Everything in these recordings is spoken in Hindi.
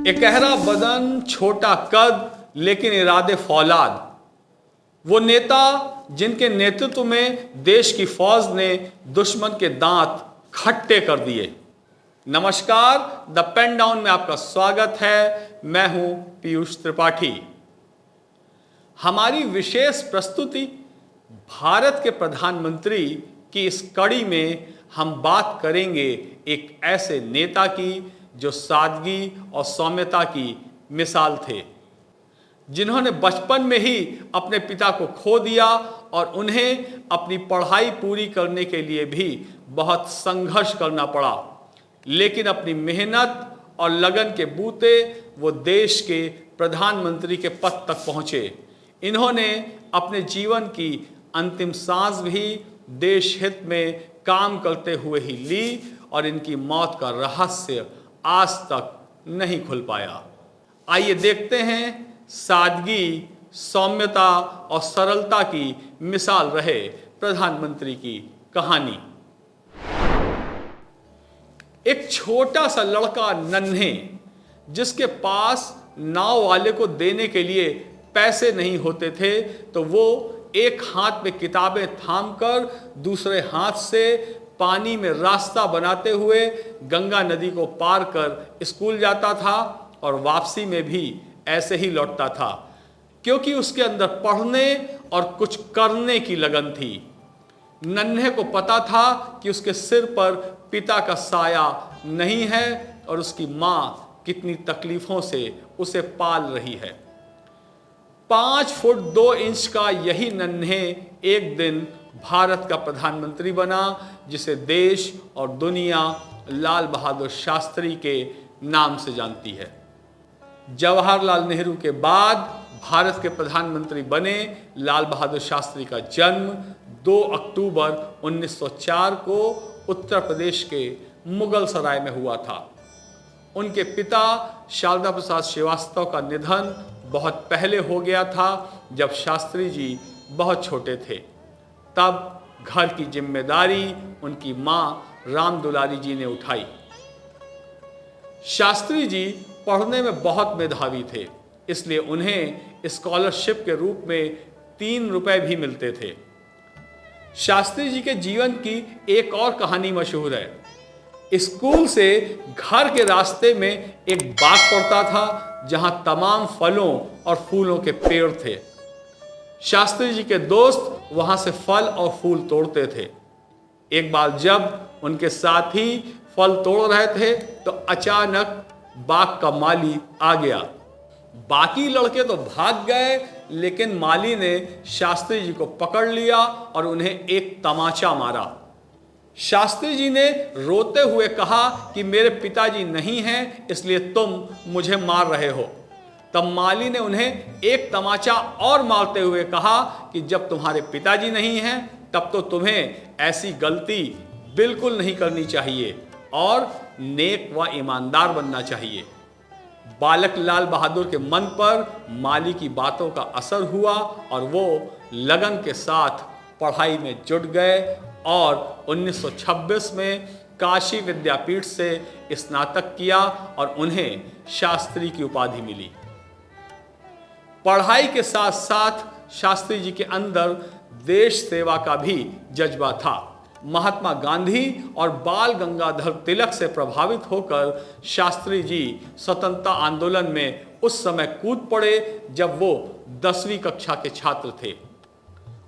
एकहरा बदन, छोटा कद, लेकिन इरादे फौलाद। वो नेता जिनके नेतृत्व में देश की फौज ने दुश्मन के दांत खट्टे कर दिए। नमस्कार, द पेन डाउन में आपका स्वागत है। मैं हूं पीयूष त्रिपाठी। हमारी विशेष प्रस्तुति भारत के प्रधानमंत्री की इस कड़ी में हम बात करेंगे एक ऐसे नेता की जो सादगी और सौम्यता की मिसाल थे, जिन्होंने बचपन में ही अपने पिता को खो दिया और उन्हें अपनी पढ़ाई पूरी करने के लिए भी बहुत संघर्ष करना पड़ा, लेकिन अपनी मेहनत और लगन के बूते वो देश के प्रधानमंत्री के पद तक पहुंचे। इन्होंने अपने जीवन की अंतिम सांस भी देश हित में काम करते हुए ही ली और इनकी मौत का रहस्य आज तक नहीं खुल पाया। आइए देखते हैं सादगी, सौम्यता और सरलता की मिसाल रहे प्रधानमंत्री की कहानी। एक छोटा सा लड़का नन्हे, जिसके पास नाव वाले को देने के लिए पैसे नहीं होते थे, तो वो एक हाथ में किताबें थामकर दूसरे हाथ से पानी में रास्ता बनाते हुए गंगा नदी को पार कर स्कूल जाता था और वापसी में भी ऐसे ही लौटता था, क्योंकि उसके अंदर पढ़ने और कुछ करने की लगन थी। नन्हे को पता था कि उसके सिर पर पिता का साया नहीं है और उसकी माँ कितनी तकलीफों से उसे पाल रही है। 5 फुट 2 इंच का यही नन्हे एक दिन भारत का प्रधानमंत्री बना, जिसे देश और दुनिया लाल बहादुर शास्त्री के नाम से जानती है। जवाहरलाल नेहरू के बाद भारत के प्रधानमंत्री बने लाल बहादुर शास्त्री का जन्म 2 अक्टूबर 1904 को उत्तर प्रदेश के मुगल सराय में हुआ था। उनके पिता शारदा प्रसाद श्रीवास्तव का निधन बहुत पहले हो गया था, जब शास्त्री जी बहुत छोटे थे। तब घर की जिम्मेदारी उनकी माँ राम दुलारी जी ने उठाई। शास्त्री जी पढ़ने में बहुत मेधावी थे, इसलिए उन्हें स्कॉलरशिप के रूप में 3 रुपए भी मिलते थे। शास्त्री जी के जीवन की एक और कहानी मशहूर है। स्कूल से घर के रास्ते में एक बाग पड़ता था, जहां तमाम फलों और फूलों के पेड़ थे। शास्त्री जी के दोस्त वहां से फल और फूल तोड़ते थे। एक बार जब उनके साथी फल तोड़ रहे थे, तो अचानक बाग का माली आ गया। बाकी लड़के तो भाग गए, लेकिन माली ने शास्त्री जी को पकड़ लिया और उन्हें एक तमाचा मारा। शास्त्री जी ने रोते हुए कहा कि मेरे पिताजी नहीं हैं, इसलिए तुम मुझे मार रहे हो। तब माली ने उन्हें एक तमाचा और मारते हुए कहा कि जब तुम्हारे पिताजी नहीं हैं, तब तो तुम्हें ऐसी गलती बिल्कुल नहीं करनी चाहिए और नेक व ईमानदार बनना चाहिए। बालक लाल बहादुर के मन पर माली की बातों का असर हुआ और वो लगन के साथ पढ़ाई में जुट गए और 1926 में काशी विद्यापीठ से स्नातक किया और उन्हें शास्त्री की उपाधि मिली। पढ़ाई के साथ साथ शास्त्री जी के अंदर देश सेवा का भी जज्बा था। महात्मा गांधी और बाल गंगाधर तिलक से प्रभावित होकर शास्त्री जी स्वतंत्रता आंदोलन में उस समय कूद पड़े, जब वो 10वीं कक्षा के छात्र थे।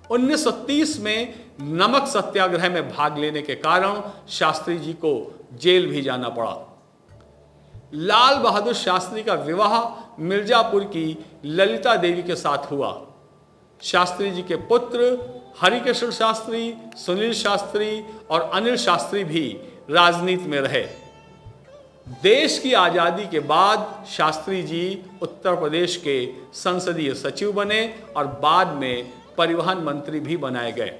1930 में नमक सत्याग्रह में भाग लेने के कारण शास्त्री जी को जेल भी जाना पड़ा। लाल बहादुर शास्त्री का विवाह मिर्जापुर की ललिता देवी के साथ हुआ। शास्त्री जी के पुत्र हरिकृष्ण शास्त्री, सुनील शास्त्री और अनिल शास्त्री भी राजनीति में रहे। देश की आज़ादी के बाद शास्त्री जी उत्तर प्रदेश के संसदीय सचिव बने और बाद में परिवहन मंत्री भी बनाए गए।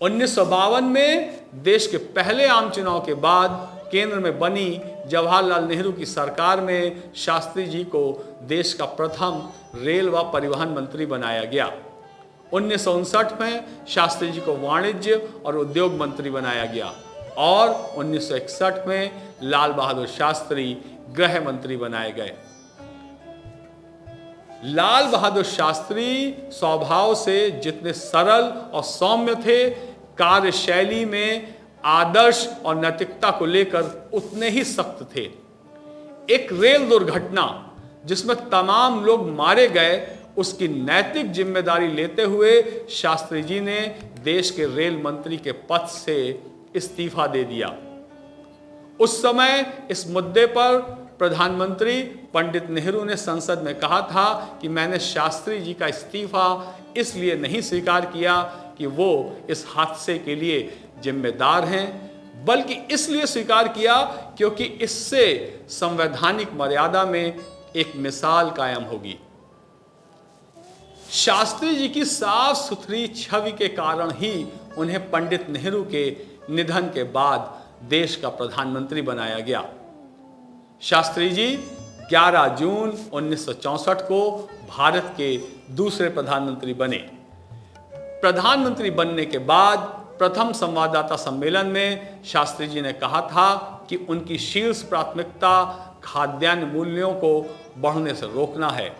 1952 में देश के पहले आम चुनाव के बाद केंद्र में बनी जवाहरलाल नेहरू की सरकार में शास्त्री जी को देश का प्रथम रेल व परिवहन मंत्री बनाया गया। 1959 में शास्त्री जी को वाणिज्य और उद्योग मंत्री बनाया गया और 1961 में लाल बहादुर शास्त्री गृह मंत्री बनाए गए। लाल बहादुर शास्त्री स्वभाव से जितने सरल और सौम्य थे, कार्यशैली में आदर्श और नैतिकता को लेकर उतने ही सख्त थे। एक रेल दुर्घटना जिसमें तमाम लोग मारे गए, उसकी नैतिक जिम्मेदारी लेते हुए शास्त्री जी ने देश के रेल मंत्री के पद से इस्तीफा दे दिया। उस समय इस मुद्दे पर प्रधानमंत्री पंडित नेहरू ने संसद में कहा था कि मैंने शास्त्री जी का इस्तीफा इसलिए नहीं स्वीकार किया कि वो इस हादसे के लिए जिम्मेदार हैं, बल्कि इसलिए स्वीकार किया क्योंकि इससे संवैधानिक मर्यादा में एक मिसाल कायम होगी। शास्त्री जी की साफ सुथरी छवि के कारण ही उन्हें पंडित नेहरू के निधन के बाद देश का प्रधानमंत्री बनाया गया। शास्त्री जी 11 जून 1964 को भारत के दूसरे प्रधानमंत्री बने। प्रधानमंत्री बनने के बाद प्रथम संवाददाता सम्मेलन में शास्त्री जी ने कहा था कि उनकी शीर्ष प्राथमिकता खाद्यान्न मूल्यों को बढ़ने से रोकना है।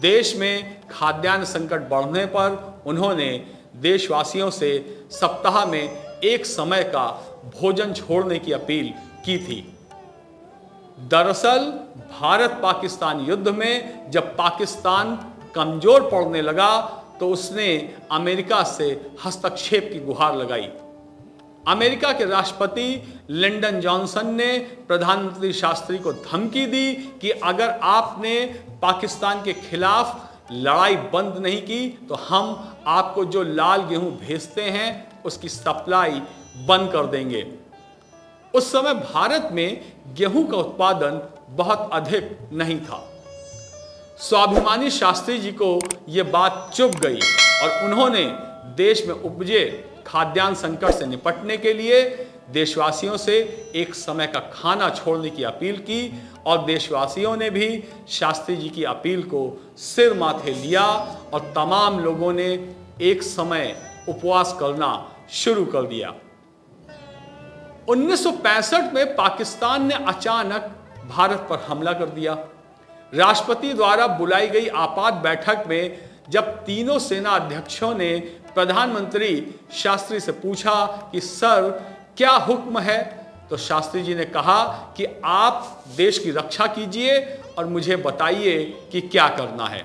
देश में खाद्यान्न संकट बढ़ने पर उन्होंने देशवासियों से सप्ताह में एक समय का भोजन छोड़ने की अपील की थी। दरअसल भारत पाकिस्तान युद्ध में जब पाकिस्तान कमजोर पड़ने लगा तो उसने अमेरिका से हस्तक्षेप की गुहार लगाई। अमेरिका के राष्ट्रपति लिंडन जॉनसन ने प्रधानमंत्री शास्त्री को धमकी दी कि अगर आपने पाकिस्तान के खिलाफ लड़ाई बंद नहीं की तो हम आपको जो लाल गेहूं भेजते हैं उसकी सप्लाई बंद कर देंगे। उस समय भारत में गेहूं का उत्पादन बहुत अधिक नहीं था। स्वाभिमानी शास्त्री जी को यह बात चुभ गई और उन्होंने देश में उपजे खाद्यान्न संकट से निपटने के लिए देशवासियों से एक समय का खाना छोड़ने की अपील की और देशवासियों ने भी शास्त्री जी की अपील को सिर माथे लिया और तमाम लोगों ने एक समय उपवास करना शुरू कर दिया। 1965 में पाकिस्तान ने अचानक भारत पर हमला कर दिया। राष्ट्रपति द्वारा बुलाई गई आपात बैठक में जब तीनों सेना अध्यक्षों ने प्रधानमंत्री शास्त्री से पूछा कि सर क्या हुक्म है, तो शास्त्री जी ने कहा कि आप देश की रक्षा कीजिए और मुझे बताइए कि क्या करना है।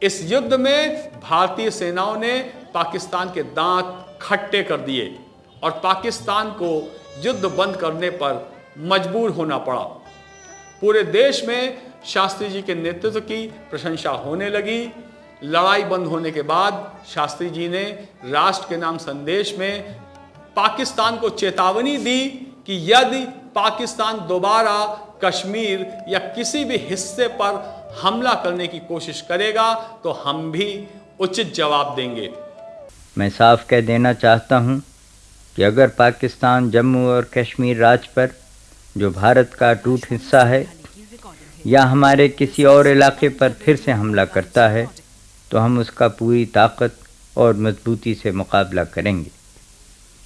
इस युद्ध में भारतीय सेनाओं ने पाकिस्तान के दांत खट्टे कर दिए और पाकिस्तान को युद्ध बंद करने पर मजबूर होना पड़ा। पूरे देश में शास्त्री जी के नेतृत्व की प्रशंसा होने लगी। लड़ाई बंद होने के बाद शास्त्री जी ने राष्ट्र के नाम संदेश में पाकिस्तान को चेतावनी दी कि यदि पाकिस्तान दोबारा कश्मीर या किसी भी हिस्से पर हमला करने की कोशिश करेगा तो हम भी उचित जवाब देंगे। मैं साफ कह देना चाहता हूं कि अगर पाकिस्तान जम्मू और कश्मीर राज्य पर, जो भारत का अटूट हिस्सा है, या हमारे किसी और इलाके पर फिर से हमला करता है तो हम उसका पूरी ताकत और मजबूती से मुकाबला करेंगे।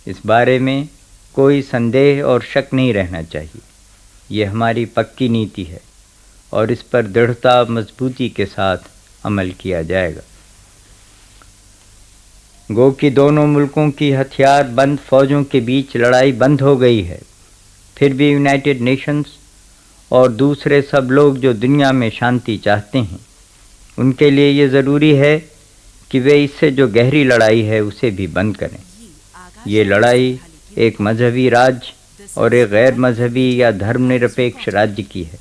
इस बारे में कोई संदेह और शक नहीं रहना चाहिए। ये हमारी पक्की नीति है और इस पर दृढ़ता मजबूती के साथ अमल किया जाएगा। गो कि दोनों मुल्कों की हथियार बंद फौजों के बीच लड़ाई बंद हो गई है, फिर भी यूनाइटेड नेशंस और दूसरे सब लोग जो दुनिया में शांति चाहते हैं, उनके लिए ये ज़रूरी है कि वे इससे जो गहरी लड़ाई है उसे भी बंद करें। ये लड़ाई एक मजहबी राज्य और एक गैर मजहबी या धर्मनिरपेक्ष राज्य की है।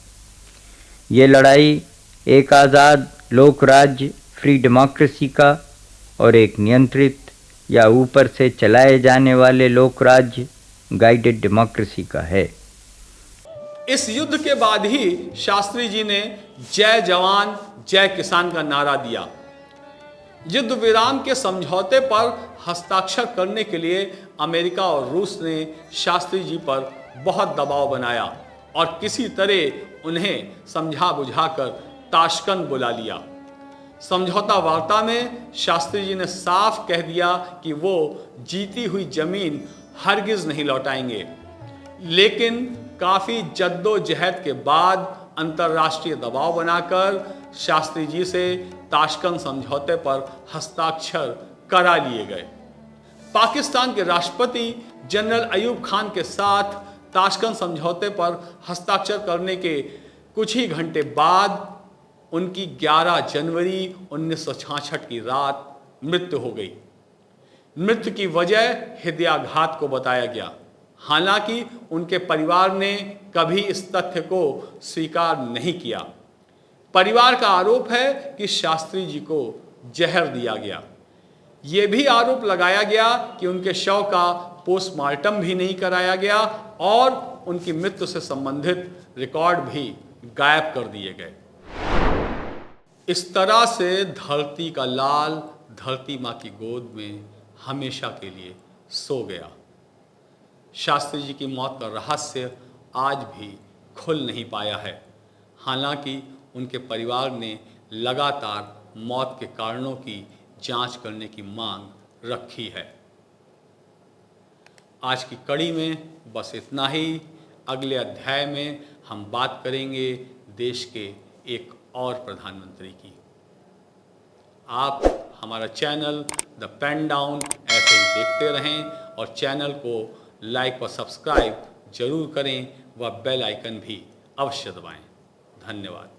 ये लड़ाई एक आज़ाद लोक राज्य फ्री डेमोक्रेसी का और एक नियंत्रित या ऊपर से चलाए जाने वाले लोक राज्य गाइडेड डेमोक्रेसी का है। इस युद्ध के बाद ही शास्त्री जी ने जय जवान जय किसान का नारा दिया। युद्ध विराम के समझौते पर हस्ताक्षर करने के लिए अमेरिका और रूस ने शास्त्री जी पर बहुत दबाव बनाया और किसी तरह उन्हें समझा बुझाकर ताशकंद बुला लिया। समझौता वार्ता में शास्त्री जी ने साफ कह दिया कि वो जीती हुई जमीन हरगिज नहीं लौटाएंगे, लेकिन काफ़ी जद्दोजहद के बाद अंतर्राष्ट्रीय दबाव बनाकर शास्त्री जी से ताशकंद समझौते पर हस्ताक्षर करा लिए गए। पाकिस्तान के राष्ट्रपति जनरल अयूब खान के साथ ताशकंद समझौते पर हस्ताक्षर करने के कुछ ही घंटे बाद उनकी 11 जनवरी 1966 की रात मृत्यु हो गई। मृत्यु की वजह हृदयाघात को बताया गया। हालांकि उनके परिवार ने कभी इस तथ्य को स्वीकार नहीं किया। परिवार का आरोप है कि शास्त्री जी को जहर दिया गया। ये भी आरोप लगाया गया कि उनके शव का पोस्टमार्टम भी नहीं कराया गया और उनकी मृत्यु से संबंधित रिकॉर्ड भी गायब कर दिए गए। इस तरह से धरती का लाल धरती माँ की गोद में हमेशा के लिए सो गया। शास्त्री जी की मौत का रहस्य आज भी खुल नहीं पाया है। हालांकि उनके परिवार ने लगातार मौत के कारणों की जांच करने की मांग रखी है। आज की कड़ी में बस इतना ही। अगले अध्याय में हम बात करेंगे देश के एक और प्रधानमंत्री की। आप हमारा चैनल द पेन डाउन ऐसे ही देखते रहें और चैनल को लाइक और सब्सक्राइब जरूर करें व बेल आइकन भी अवश्य दबाएं। धन्यवाद।